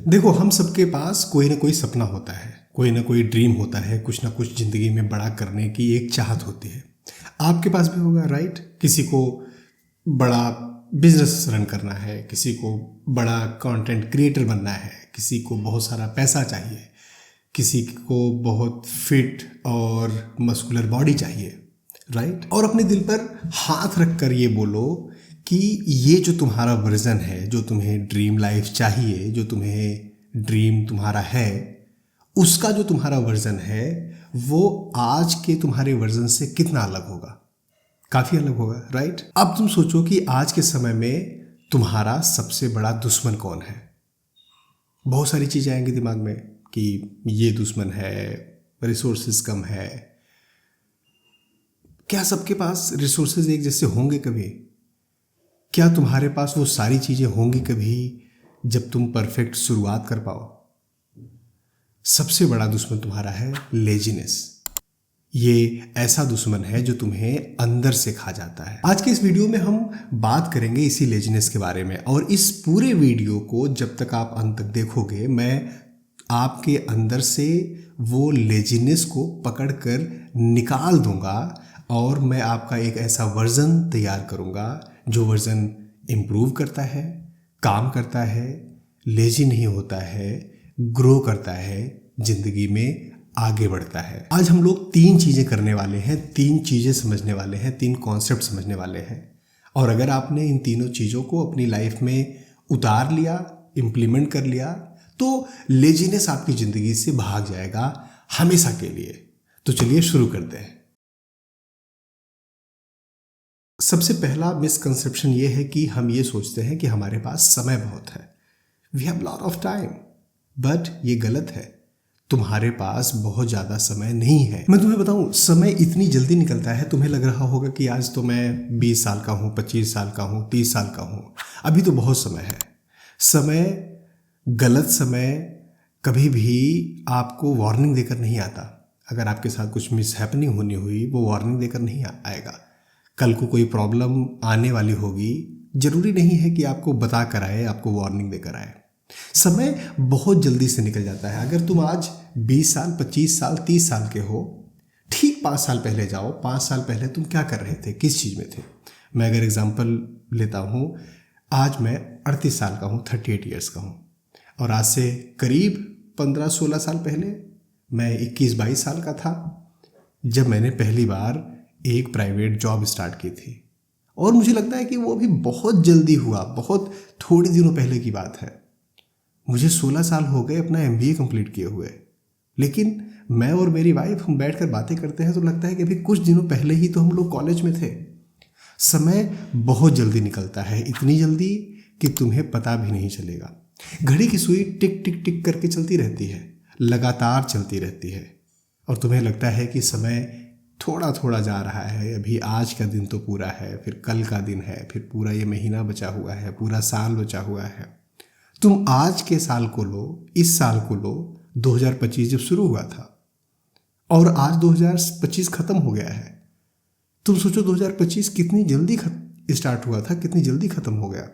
देखो, हम सबके पास कोई ना कोई सपना होता है, कोई ना कोई ड्रीम होता है, कुछ ना कुछ ज़िंदगी में बड़ा करने की एक चाहत होती है। आपके पास भी होगा, राइट? किसी को बड़ा बिजनेस रन करना है, किसी को बड़ा कंटेंट क्रिएटर बनना है, किसी को बहुत सारा पैसा चाहिए, किसी को बहुत फिट और मस्कुलर बॉडी चाहिए, राइट? और अपने दिल पर हाथ रख कर ये बोलो कि ये जो तुम्हारा वर्जन है, जो तुम्हें ड्रीम लाइफ चाहिए, जो तुम्हें ड्रीम तुम्हारा है, उसका जो तुम्हारा वर्जन है वो आज के तुम्हारे वर्जन से कितना अलग होगा? काफ़ी अलग होगा, राइट? अब तुम सोचो कि आज के समय में तुम्हारा सबसे बड़ा दुश्मन कौन है। बहुत सारी चीज़ें आएंगी दिमाग में कि ये दुश्मन है, रिसोर्सेज कम है। क्या सबके पास रिसोर्सेज एक जैसे होंगे कभी? क्या तुम्हारे पास वो सारी चीज़ें होंगी कभी जब तुम परफेक्ट शुरुआत कर पाओ? सबसे बड़ा दुश्मन तुम्हारा है लेजीनेस। ये ऐसा दुश्मन है जो तुम्हें अंदर से खा जाता है। आज के इस वीडियो में हम बात करेंगे इसी लेजीनेस के बारे में, और इस पूरे वीडियो को जब तक आप अंत तक देखोगे, मैं आपके अंदर से वो लेजीनेस को पकड़कर निकाल दूंगा और मैं आपका एक ऐसा वर्जन तैयार करूंगा जो वर्जन इम्प्रूव करता है, काम करता है, लेजी नहीं होता है, ग्रो करता है, जिंदगी में आगे बढ़ता है। आज हम लोग 3 चीज़ें करने वाले हैं, 3 चीज़ें समझने वाले हैं, 3 कॉन्सेप्ट समझने वाले हैं। और अगर आपने इन तीनों चीज़ों को अपनी लाइफ में उतार लिया, इम्प्लीमेंट कर लिया, तो लेजीनेस आपकी ज़िंदगी से भाग जाएगा हमेशा के लिए। तो चलिए शुरू करते हैं। सबसे पहला मिसकंसेप्शन ये है कि हम ये सोचते हैं कि हमारे पास समय बहुत है, we have lot of time. But ये गलत है, तुम्हारे पास बहुत ज़्यादा समय नहीं है। मैं तुम्हें बताऊं, समय इतनी जल्दी निकलता है, तुम्हें लग रहा होगा कि आज तो मैं 20 साल का हूँ, 25 साल का हूँ, 30 साल का हूँ, अभी तो बहुत समय है। समय, गलत समय कभी भी आपको वार्निंग देकर नहीं आता। अगर आपके साथ कुछ मिसहैपनिंग होनी हुई, वो वार्निंग देकर नहीं आएगा। कल को कोई प्रॉब्लम आने वाली होगी, जरूरी नहीं है कि आपको बता कर आए, आपको वार्निंग देकर आए। समय बहुत जल्दी से निकल जाता है। अगर तुम आज 20 साल, 25 साल, 30 साल के हो, ठीक 5 साल पहले जाओ, 5 साल पहले तुम क्या कर रहे थे, किस चीज़ में थे? मैं अगर एग्जांपल लेता हूँ, आज मैं 38 साल का हूँ, 38 ईयर्स का हूँ, और आज से करीब 15-16 साल पहले मैं 21-22 साल का था जब मैंने पहली बार एक प्राइवेट जॉब स्टार्ट की थी। और मुझे लगता है कि वो भी बहुत जल्दी हुआ, बहुत थोड़े दिनों पहले की बात है। मुझे 16 साल हो गए अपना MBA कंप्लीट किए हुए, लेकिन मैं और मेरी वाइफ हम बैठकर बातें करते हैं तो लगता है कि अभी कुछ दिनों पहले ही तो हम लोग कॉलेज में थे। समय बहुत जल्दी निकलता है, इतनी जल्दी कि तुम्हें पता भी नहीं चलेगा। घड़ी की सुई टिक टिक टिक करके चलती रहती है, लगातार चलती रहती है, और तुम्हें लगता है कि समय थोड़ा थोड़ा जा रहा है। अभी आज का दिन तो पूरा है, फिर कल का दिन है, फिर पूरा ये महीना बचा हुआ है, पूरा साल बचा हुआ है। तुम आज के साल को लो, इस साल को लो, 2025 जब शुरू हुआ था और आज 2025 खत्म हो गया है। तुम सोचो 2025 कितनी जल्दी स्टार्ट हुआ था, कितनी जल्दी खत्म हो गया।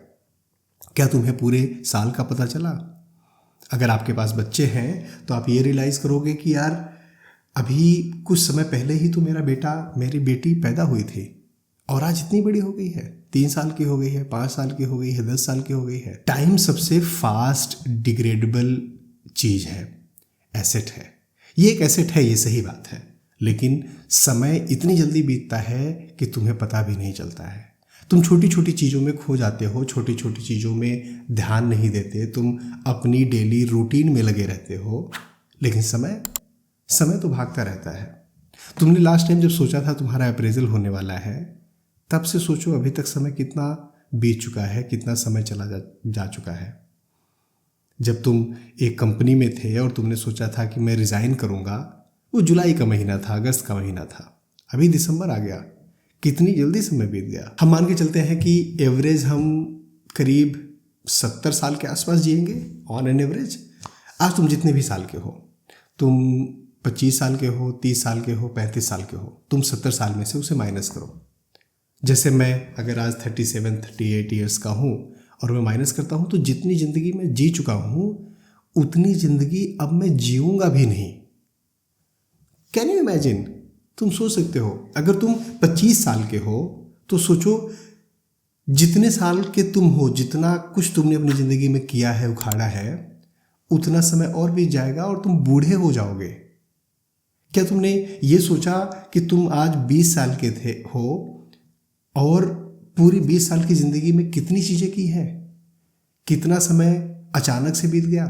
क्या तुम्हें पूरे साल का पता चला? अगर आपके पास बच्चे हैं तो आप ये रियलाइज करोगे कि यार अभी कुछ समय पहले ही तो मेरा बेटा, मेरी बेटी पैदा हुई थी और आज इतनी बड़ी हो गई है, 3 साल की हो गई है, 5 साल की हो गई है, 10 साल की हो गई है। टाइम सबसे फास्ट डिग्रेडेबल चीज़ है, एसेट है। ये एक एसेट है, ये सही बात है, लेकिन समय इतनी जल्दी बीतता है कि तुम्हें पता भी नहीं चलता है। तुम छोटी छोटी चीज़ों में खो जाते हो, छोटी छोटी चीज़ों में ध्यान नहीं देते, तुम अपनी डेली रूटीन में लगे रहते हो, लेकिन समय तो भागता रहता है। तुमने लास्ट टाइम जब सोचा था तुम्हारा अप्रेजल होने वाला है, तब से सोचो अभी तक समय कितना बीत चुका है, कितना समय चला जा चुका है। जब तुम एक कंपनी में थे और तुमने सोचा था कि मैं रिज़ाइन करूँगा, वो जुलाई का महीना था, अगस्त का महीना था, अभी दिसंबर आ गया, कितनी जल्दी समय बीत गया। हम मान के चलते हैं कि एवरेज हम करीब 70 साल के आसपास जिएंगे ऑन एन एवरेज। आज तुम जितने भी साल के हो, तुम 25 साल के हो, 30 साल के हो, 35 साल के हो, तुम 70 साल में से उसे माइनस करो। जैसे मैं अगर आज 37-38 ईयर्स का हूँ और मैं माइनस करता हूँ, तो जितनी ज़िंदगी में जी चुका हूँ उतनी जिंदगी अब मैं जीऊंगा भी नहीं। Can you imagine? तुम सोच सकते हो, अगर तुम 25 साल के हो तो सोचो जितने साल के तुम हो, जितना कुछ तुमने अपनी जिंदगी में किया है, उखाड़ा है, उतना समय और बीत जाएगा और तुम बूढ़े हो जाओगे। क्या तुमने ये सोचा कि तुम आज 20 साल के हो और पूरी 20 साल की जिंदगी में कितनी चीजें की हैं, कितना समय अचानक से बीत गया।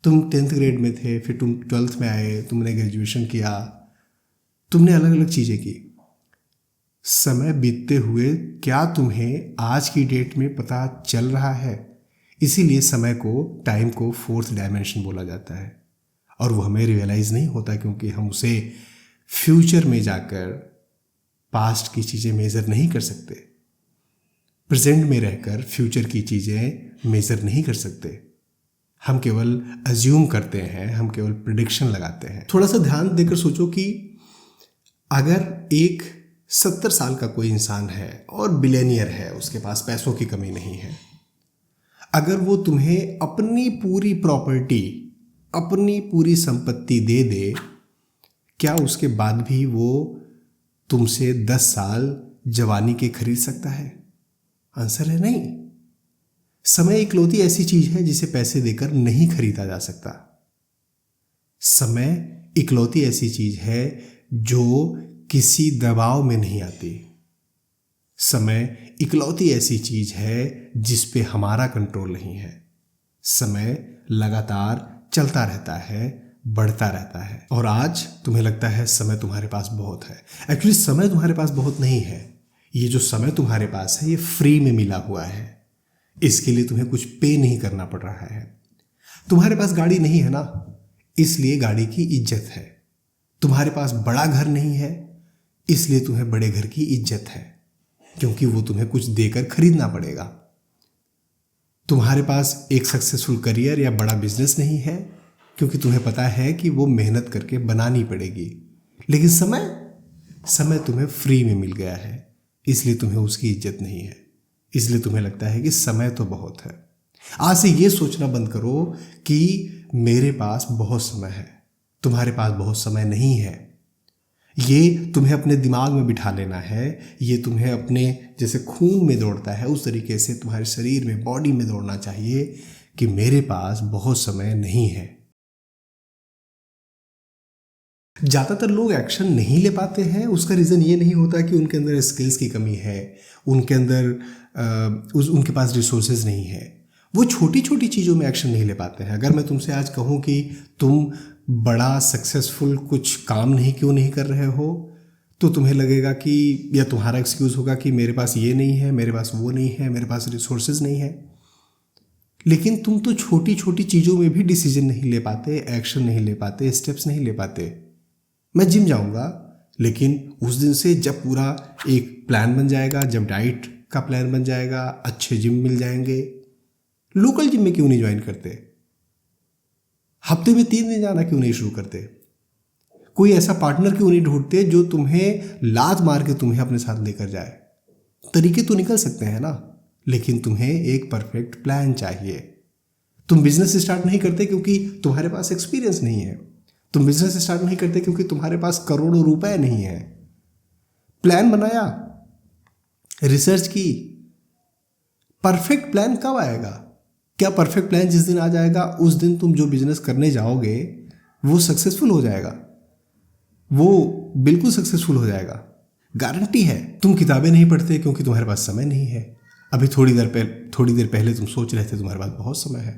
तुम 10th ग्रेड में थे, फिर तुम 12th में आए, तुमने ग्रेजुएशन किया, तुमने अलग अलग चीजें की। समय बीतते हुए क्या तुम्हें आज की डेट में पता चल रहा है? इसीलिए समय को, टाइम को 4th डायमेंशन बोला जाता है और वो हमें रियलाइज नहीं होता क्योंकि हम उसे फ्यूचर में जाकर पास्ट की चीज़ें मेज़र नहीं कर सकते, प्रेजेंट में रहकर फ्यूचर की चीज़ें मेज़र नहीं कर सकते। हम केवल अज्यूम करते हैं, हम केवल प्रिडिक्शन लगाते हैं। थोड़ा सा ध्यान देकर सोचो कि अगर एक 70 साल का कोई इंसान है और बिलियनियर है, उसके पास पैसों की कमी नहीं है, अगर वो तुम्हें अपनी पूरी प्रॉपर्टी, अपनी पूरी संपत्ति दे दे, क्या उसके बाद भी वो तुमसे 10 साल जवानी के खरीद सकता है? आंसर है नहीं। समय इकलौती ऐसी चीज है जिसे पैसे देकर नहीं खरीदा जा सकता। समय इकलौती ऐसी चीज है जो किसी दबाव में नहीं आती। समय इकलौती ऐसी चीज है जिस पे हमारा कंट्रोल नहीं है। समय लगातार चलता रहता है, बढ़ता रहता है। और आज तुम्हें लगता है समय तुम्हारे पास बहुत है। एक्चुअली समय तुम्हारे पास बहुत नहीं है। ये जो समय तुम्हारे पास है ये फ्री में मिला हुआ है। इसके लिए तुम्हें कुछ पे नहीं करना पड़ रहा है। तुम्हारे पास गाड़ी नहीं है ना, इसलिए गाड़ी की इज्जत है। तुम्हारे पास बड़ा घर नहीं है, इसलिए तुम्हें बड़े घर की इज्जत है, क्योंकि वो तुम्हें कुछ देकर खरीदना पड़ेगा। तुम्हारे पास एक सक्सेसफुल करियर या बड़ा बिजनेस नहीं है, क्योंकि तुम्हें पता है कि वो मेहनत करके बनानी पड़ेगी। लेकिन समय तुम्हें फ्री में मिल गया है, इसलिए तुम्हें उसकी इज्जत नहीं है। इसलिए तुम्हें लगता है कि समय तो बहुत है। आज से ये सोचना बंद करो कि मेरे पास बहुत समय है। तुम्हारे पास बहुत समय नहीं है। ये तुम्हें अपने दिमाग में बिठा लेना है। ये तुम्हें अपने जैसे खून में दौड़ता है उस तरीके से तुम्हारे शरीर में, बॉडी में दौड़ना चाहिए कि मेरे पास बहुत समय नहीं है। ज़्यादातर लोग एक्शन नहीं ले पाते हैं। उसका रीज़न ये नहीं होता कि उनके अंदर स्किल्स की कमी है, उनके अंदर उनके पास रिसोर्सेज नहीं है। वो छोटी छोटी चीज़ों में एक्शन नहीं ले पाते हैं। अगर मैं तुमसे आज कहूँ कि तुम बड़ा सक्सेसफुल कुछ काम क्यों नहीं कर रहे हो, तो तुम्हें लगेगा कि, या तुम्हारा एक्सक्यूज़ होगा कि मेरे पास ये नहीं है, मेरे पास वो नहीं है, मेरे पास रिसोर्सेज नहीं है। लेकिन तुम तो छोटी छोटी चीज़ों में भी डिसीजन नहीं ले पाते, एक्शन नहीं ले पाते, स्टेप्स नहीं ले पाते। मैं जिम जाऊंगा, लेकिन उस दिन से जब पूरा एक प्लान बन जाएगा, जब डाइट का प्लान बन जाएगा, अच्छे जिम मिल जाएंगे, लोकल जिम में क्यों नहीं ज्वाइन करते? हफ्ते में 3 दिन जाना क्यों नहीं शुरू करते? कोई ऐसा पार्टनर क्यों नहीं ढूंढते जो तुम्हें लात मार के तुम्हें अपने साथ लेकर जाए? तरीके तो निकल सकते हैं ना, लेकिन तुम्हें एक परफेक्ट प्लान चाहिए। तुम बिजनेस स्टार्ट नहीं करते क्योंकि तुम्हारे पास एक्सपीरियंस नहीं है। तुम बिजनेस स्टार्ट नहीं करते क्योंकि तुम्हारे पास करोड़ों रुपए नहीं है। प्लान बनाया, रिसर्च की। परफेक्ट प्लान कब आएगा? क्या परफेक्ट प्लान जिस दिन आ जाएगा उस दिन तुम जो बिजनेस करने जाओगे वो सक्सेसफुल हो जाएगा? वो बिल्कुल सक्सेसफुल हो जाएगा, गारंटी है। तुम किताबें नहीं पढ़ते क्योंकि तुम्हारे पास समय नहीं है। अभी थोड़ी देर पहले तुम सोच रहे थे तुम्हारे पास बहुत समय है।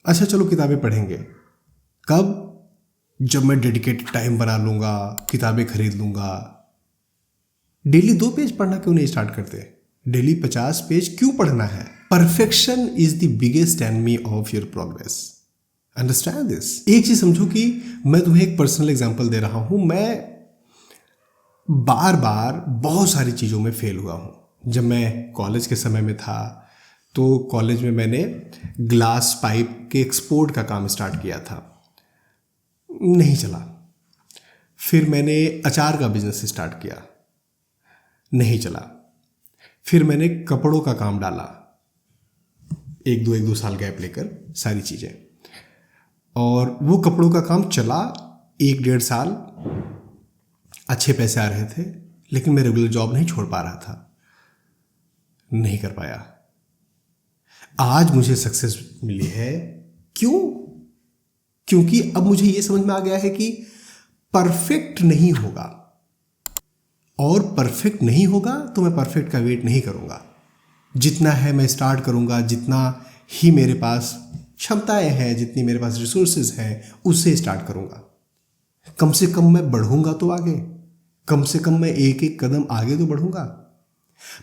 अच्छा चलो किताबें पढ़ेंगे। कब? जब मैं डेडिकेटेड टाइम बना लूंगा, किताबें खरीद लूंगा। डेली 2 पेज पढ़ना क्यों नहीं स्टार्ट करते? डेली 50 पेज क्यों पढ़ना है? Perfection is the biggest enemy of your progress. Understand this. एक चीज समझो कि मैं तुम्हें एक पर्सनल एग्जांपल दे रहा हूं। मैं बार बार बहुत सारी चीज़ों में फेल हुआ हूं। जब मैं कॉलेज के समय में था तो कॉलेज में मैंने ग्लास पाइप के एक्सपोर्ट का काम स्टार्ट किया था, नहीं चला। फिर मैंने अचार का बिजनेस स्टार्ट किया, नहीं चला। फिर मैंने कपड़ों का काम डाला, एक दो साल गैप लेकर सारी चीज़ें। और वो कपड़ों का काम चला 1-1.5 साल, अच्छे पैसे आ रहे थे, लेकिन मैं रेगुलर जॉब नहीं छोड़ पा रहा था, नहीं कर पाया। आज मुझे सक्सेस मिली है। क्यों? क्योंकि अब मुझे ये समझ में आ गया है कि परफेक्ट नहीं होगा, और परफेक्ट नहीं होगा तो मैं परफेक्ट का वेट नहीं करूंगा। जितना है मैं स्टार्ट करूंगा, जितना ही मेरे पास क्षमताएं हैं, जितनी मेरे पास रिसोर्सेज हैं, उससे स्टार्ट करूंगा। कम से कम मैं बढ़ूंगा तो आगे, कम से कम मैं एक एक कदम आगे तो बढ़ूंगा।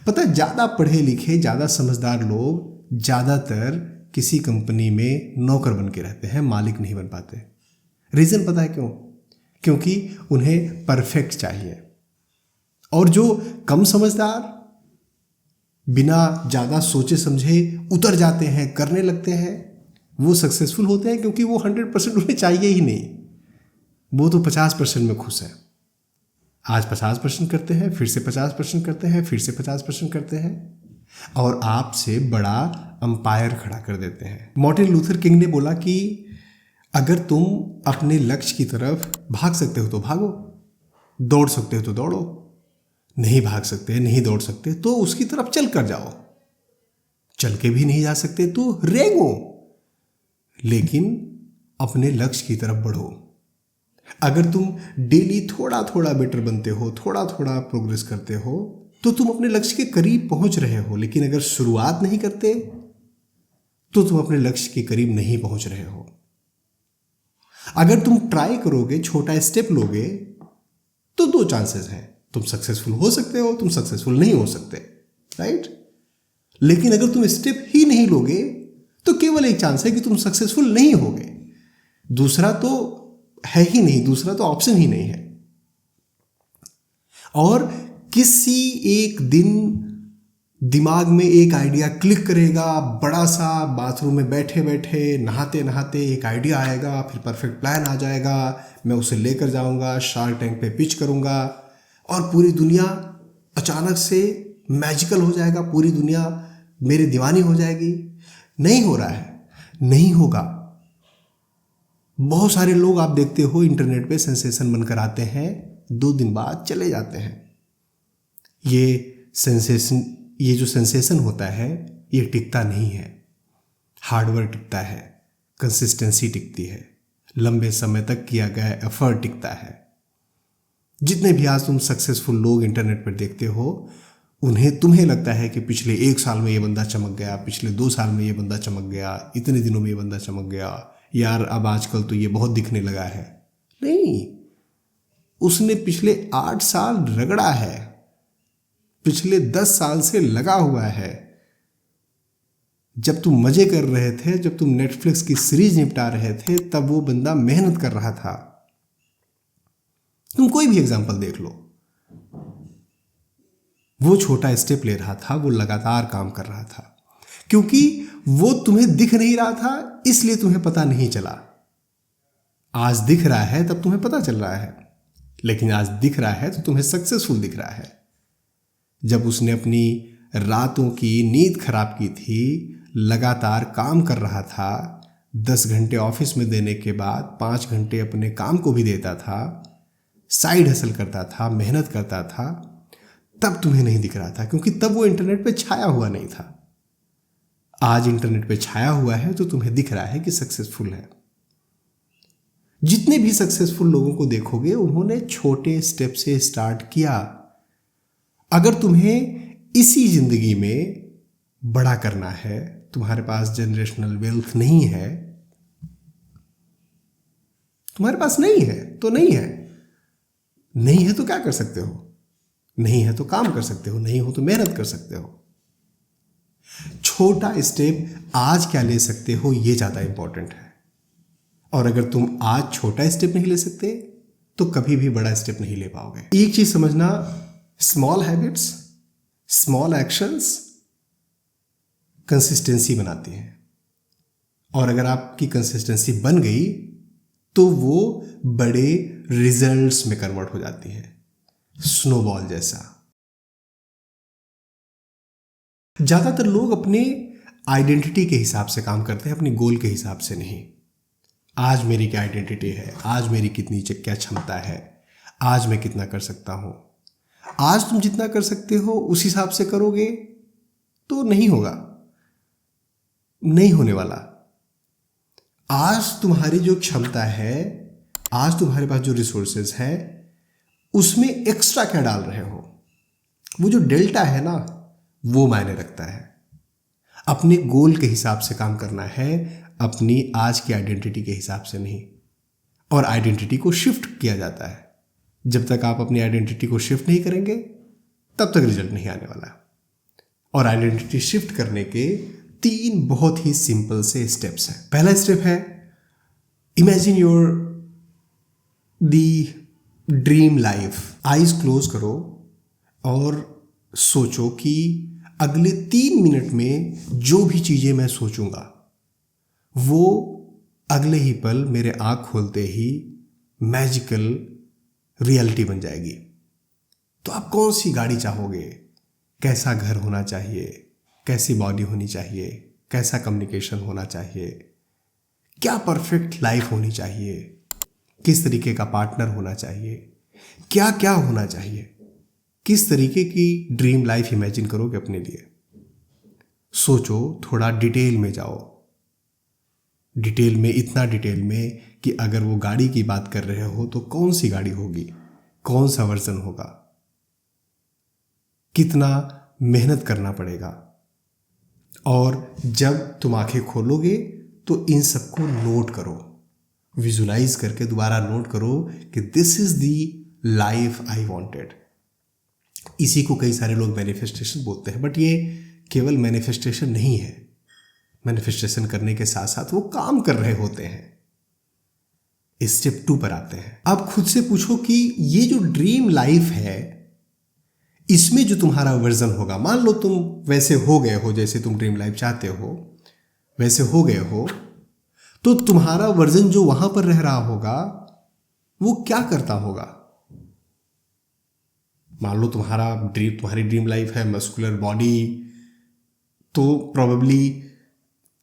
पता है, ज़्यादा पढ़े लिखे, ज़्यादा समझदार लोग ज़्यादातर किसी कंपनी में नौकर बन के रहते हैं, मालिक नहीं बन पाते। रीज़न पता है क्यों? क्योंकि उन्हें परफेक्ट चाहिए। और जो कम समझदार, बिना ज़्यादा सोचे समझे उतर जाते हैं, करने लगते हैं, वो सक्सेसफुल होते हैं, क्योंकि वो 100% उन्हें चाहिए ही नहीं। वो तो 50% में खुश है। आज 50% करते हैं, फिर से 50% करते हैं, फिर से 50% करते हैं, और आपसे बड़ा अंपायर खड़ा कर देते हैं। मार्टिन लूथर किंग ने बोला कि अगर तुम अपने लक्ष्य की तरफ भाग सकते हो तो भागो, दौड़ सकते हो तो दौड़ो, नहीं भाग सकते, नहीं दौड़ सकते तो उसकी तरफ चल कर जाओ, चल के भी नहीं जा सकते तो रेंगो, लेकिन अपने लक्ष्य की तरफ बढ़ो। अगर तुम डेली थोड़ा थोड़ा बेटर बनते हो, थोड़ा थोड़ा प्रोग्रेस करते हो, तो तुम अपने लक्ष्य के करीब पहुंच रहे हो। लेकिन अगर शुरुआत नहीं करते तो तुम अपने लक्ष्य के करीब नहीं पहुंच रहे हो। अगर तुम ट्राई करोगे, छोटा स्टेप लोगे, तो 2 चांसेस हैं, तुम सक्सेसफुल हो सकते हो, तुम सक्सेसफुल नहीं हो सकते, राइट? लेकिन अगर तुम स्टेप ही नहीं लोगे तो केवल एक चांस है कि तुम सक्सेसफुल नहीं होगे। दूसरा तो है ही नहीं, दूसरा तो ऑप्शन ही नहीं है। और किसी एक दिन दिमाग में एक आइडिया क्लिक करेगा, बड़ा सा, बाथरूम में बैठे बैठे, नहाते नहाते एक आइडिया आएगा, फिर परफेक्ट प्लान आ जाएगा, मैं उसे लेकर जाऊंगा, शार्क टैंक पे पिच करूंगा, और पूरी दुनिया अचानक से मैजिकल हो जाएगा, पूरी दुनिया मेरी दीवानी हो जाएगी। नहीं हो रहा है, नहीं होगा। बहुत सारे लोग आप देखते हो इंटरनेट पे सेंसेशन बनकर आते हैं, 2 दिन बाद चले जाते हैं। ये जो सेंसेशन होता है, ये टिकता नहीं है। हार्डवर्क टिकता है, कंसिस्टेंसी टिकती है, लंबे समय तक किया गया एफर्ट टिकता है। जितने भी आज तुम सक्सेसफुल लोग इंटरनेट पर देखते हो, तुम्हें लगता है कि पिछले 1 साल में ये बंदा चमक गया, पिछले 2 साल में ये बंदा चमक गया, इतने दिनों में ये बंदा चमक गया, यार अब आजकल तो ये बहुत दिखने लगा है। नहीं, उसने पिछले 8 साल रगड़ा है, पिछले 10 साल से लगा हुआ है। जब तुम मजे कर रहे थे, जब तुम नेटफ्लिक्स की सीरीज निपटा रहे थे, तब वो बंदा मेहनत कर रहा था। तुम कोई भी एग्जांपल देख लो, वो छोटा स्टेप ले रहा था, वो लगातार काम कर रहा था, क्योंकि वो तुम्हें दिख नहीं रहा था, इसलिए तुम्हें पता नहीं चला। आज दिख रहा है तब तुम्हें पता चल रहा है, लेकिन आज दिख रहा है तो तुम्हें सक्सेसफुल दिख रहा है। जब उसने अपनी रातों की नींद खराब की थी, लगातार काम कर रहा था, 10 घंटे ऑफिस में देने के बाद 5 घंटे अपने काम को भी देता था, साइड हसल करता था, मेहनत करता था, तब तुम्हें नहीं दिख रहा था, क्योंकि तब वो इंटरनेट पे छाया हुआ नहीं था। आज इंटरनेट पे छाया हुआ है तो तुम्हें दिख रहा है कि सक्सेसफुल है। जितने भी सक्सेसफुल लोगों को देखोगे, उन्होंने छोटे स्टेप से स्टार्ट किया। अगर तुम्हें इसी जिंदगी में बड़ा करना है, तुम्हारे पास जनरेशनल वेल्थ नहीं है, तुम्हारे पास नहीं है तो नहीं है, नहीं है तो क्या कर सकते हो? नहीं है तो काम कर सकते हो, नहीं हो तो मेहनत कर सकते हो। छोटा स्टेप आज क्या ले सकते हो, ये ज्यादा इंपॉर्टेंट है। और अगर तुम आज छोटा स्टेप नहीं ले सकते तो कभी भी बड़ा स्टेप नहीं ले पाओगे। एक चीज समझना, small habits, small actions consistency बनाती हैं, और अगर आपकी कंसिस्टेंसी बन गई तो वो बड़े रिजल्ट्स में कन्वर्ट हो जाती है, स्नोबॉल जैसा। ज्यादातर लोग अपने आइडेंटिटी के हिसाब से काम करते हैं, अपनी गोल के हिसाब से नहीं। आज मेरी क्या आइडेंटिटी है, आज मेरी कितनी क्या क्षमता है, आज मैं कितना कर सकता हूँ। आज तुम जितना कर सकते हो उस हिसाब से करोगे तो नहीं होगा, नहीं होने वाला। आज तुम्हारी जो क्षमता है, आज तुम्हारे पास जो रिसोर्सेज है, उसमें एक्स्ट्रा क्या डाल रहे हो, वो जो डेल्टा है ना, वो मायने रखता है। अपने गोल के हिसाब से काम करना है, अपनी आज की आइडेंटिटी के हिसाब से नहीं। और आइडेंटिटी को शिफ्ट किया जाता है। जब तक आप अपनी आइडेंटिटी को शिफ्ट नहीं करेंगे तब तक रिजल्ट नहीं आने वाला। और आइडेंटिटी शिफ्ट करने के 3 बहुत ही सिंपल से स्टेप्स हैं। पहला स्टेप है, imagine your the dream life. Eyes close करो और सोचो कि अगले 3 मिनट में जो भी चीजें मैं सोचूंगा वो अगले ही पल मेरे आंख खोलते ही मैजिकल रियलिटी बन जाएगी। तो आप कौन सी गाड़ी चाहोगे, कैसा घर होना चाहिए, कैसी बॉडी होनी चाहिए, कैसा कम्युनिकेशन होना चाहिए, क्या परफेक्ट लाइफ होनी चाहिए, किस तरीके का पार्टनर होना चाहिए, क्या क्या होना चाहिए, किस तरीके की ड्रीम लाइफ इमेजिन करोगे अपने लिए। सोचो, थोड़ा डिटेल में जाओ। डिटेल में, इतना डिटेल में कि अगर वो गाड़ी की बात कर रहे हो तो कौन सी गाड़ी होगी, कौन सा वर्जन होगा, कितना मेहनत करना पड़ेगा। और जब तुम आंखें खोलोगे तो इन सबको नोट करो, विजुलाइज करके दोबारा नोट करो कि this is the life I wanted. इसी को कई सारे लोग मैनिफेस्टेशन बोलते हैं, बट ये केवल मैनिफेस्टेशन नहीं है। मैनिफेस्टेशन करने के साथ साथ वो काम कर रहे होते हैं। स्टेप 2 पर आते हैं। अब खुद से पूछो कि ये जो ड्रीम लाइफ है, इसमें जो तुम्हारा वर्जन होगा, मान लो तुम वैसे हो गए हो जैसे तुम ड्रीम लाइफ चाहते हो, वैसे हो गए हो, तो तुम्हारा वर्जन जो वहां पर रह रहा होगा वो क्या करता होगा। मान लो तुम्हारी ड्रीम लाइफ है मस्कुलर बॉडी, तो प्रोबेबली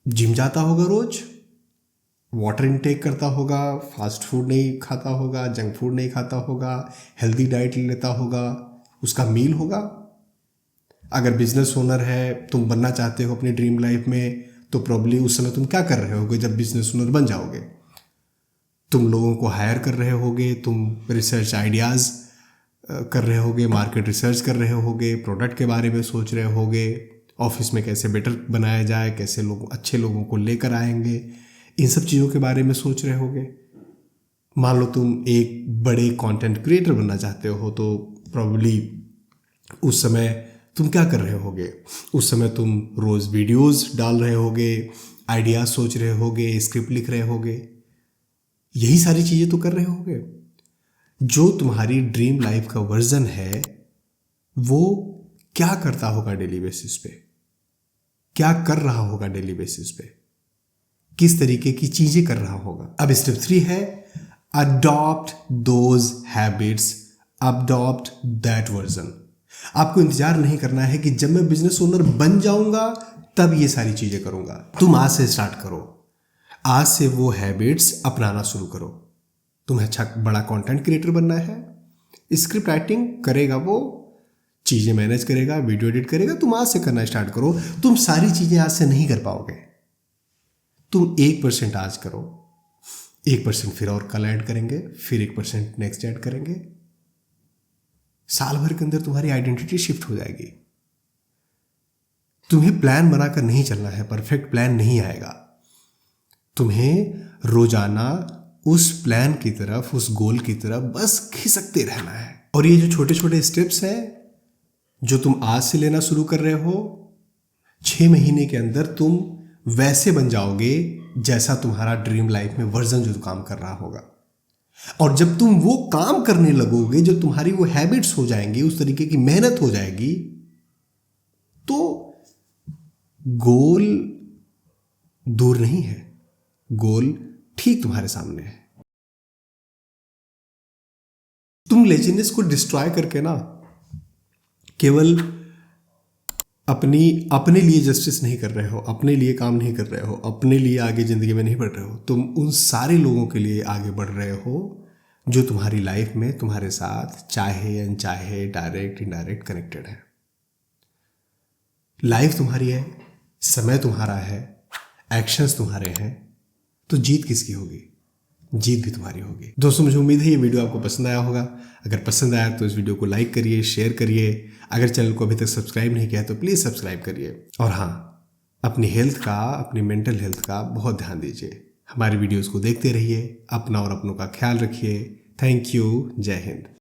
जिम जाता होगा, रोज वाटर इनटेक करता होगा, फास्ट फूड नहीं खाता होगा, जंक फूड नहीं खाता होगा, हेल्दी डाइट लेता होगा, उसका मील होगा। अगर बिजनेस ओनर है, तुम बनना चाहते हो अपनी ड्रीम लाइफ में, तो प्रॉब्ली उस समय तुम क्या कर रहे होगे जब बिजनेस ओनर बन जाओगे। तुम लोगों को हायर कर रहे होगे, तुम रिसर्च आइडियाज़ कर रहे होगे, मार्केट रिसर्च कर रहे होगे, प्रोडक्ट के बारे में सोच रहे होगे, ऑफिस में कैसे बेटर बनाया जाए, कैसे लोग अच्छे लोगों को लेकर आएंगे, इन सब चीज़ों के बारे में सोच रहे होगे। मान लो तुम एक बड़े कंटेंट क्रिएटर बनना चाहते हो, तो प्रॉब्ली उस समय तुम क्या कर रहे होगे, उस समय तुम रोज़ वीडियोस डाल रहे होगे, आइडियाज सोच रहे होगे, स्क्रिप्ट लिख रहे होगे, यही सारी चीज़ें तो कर रहे होगे। जो तुम्हारी ड्रीम लाइफ का वर्जन है वो क्या करता होगा डेली बेसिस पे, क्या कर रहा होगा डेली बेसिस पे, किस तरीके की चीजें कर रहा होगा। अब स्टेप 3 है, adopt those habits, adopt that version. आपको इंतजार नहीं करना है कि जब मैं बिजनेस ओनर बन जाऊंगा तब ये सारी चीजें करूंगा। तुम आज से स्टार्ट करो, आज से वो हैबिट्स अपनाना शुरू करो। तुम्हें अच्छा बड़ा कंटेंट क्रिएटर बनना है, स्क्रिप्ट राइटिंग करेगा, वो चीज़ें मैनेज करेगा, वीडियो एडिट करेगा, तुम आज से करना स्टार्ट करो। तुम सारी चीज़ें आज से नहीं कर पाओगे, तुम 1% आज करो, 1% फिर और कल ऐड करेंगे, फिर 1% नेक्स्ट ऐड करेंगे। साल भर के अंदर तुम्हारी आइडेंटिटी शिफ्ट हो जाएगी। तुम्हें प्लान बनाकर नहीं चलना है, परफेक्ट प्लान नहीं आएगा। तुम्हें रोजाना उस प्लान की तरफ, उस गोल की तरफ बस खिसकते रहना है। और ये जो छोटे छोटे स्टेप्स हैं जो तुम आज से लेना शुरू कर रहे हो, 6 महीने के अंदर तुम वैसे बन जाओगे जैसा तुम्हारा ड्रीम लाइफ में वर्जन जो काम कर रहा होगा। और जब तुम वो काम करने लगोगे, जो तुम्हारी वो हैबिट्स हो जाएंगी, उस तरीके की मेहनत हो जाएगी, तो गोल दूर नहीं है, गोल ठीक तुम्हारे सामने है। तुम लेजीनेस को डिस्ट्रॉय करके ना केवल अपने लिए जस्टिस नहीं कर रहे हो, अपने लिए काम नहीं कर रहे हो, अपने लिए आगे ज़िंदगी में नहीं बढ़ रहे हो, तुम उन सारे लोगों के लिए आगे बढ़ रहे हो जो तुम्हारी लाइफ में तुम्हारे साथ चाहे अनचाहे, डायरेक्ट इनडायरेक्ट कनेक्टेड है। लाइफ तुम्हारी है, समय तुम्हारा है, एक्शंस तुम्हारे हैं, तो जीत किसकी होगी? जीत भी तुम्हारी होगी। दोस्तों, मुझे उम्मीद है ये वीडियो आपको पसंद आया होगा। अगर पसंद आया तो इस वीडियो को लाइक करिए, शेयर करिए। अगर चैनल को अभी तक सब्सक्राइब नहीं किया है तो प्लीज़ सब्सक्राइब करिए। और हाँ, अपनी हेल्थ का, अपनी मेंटल हेल्थ का बहुत ध्यान दीजिए। हमारी वीडियोज़ को देखते रहिए, अपना और अपनों का ख्याल रखिए। Thank you. जय हिंद।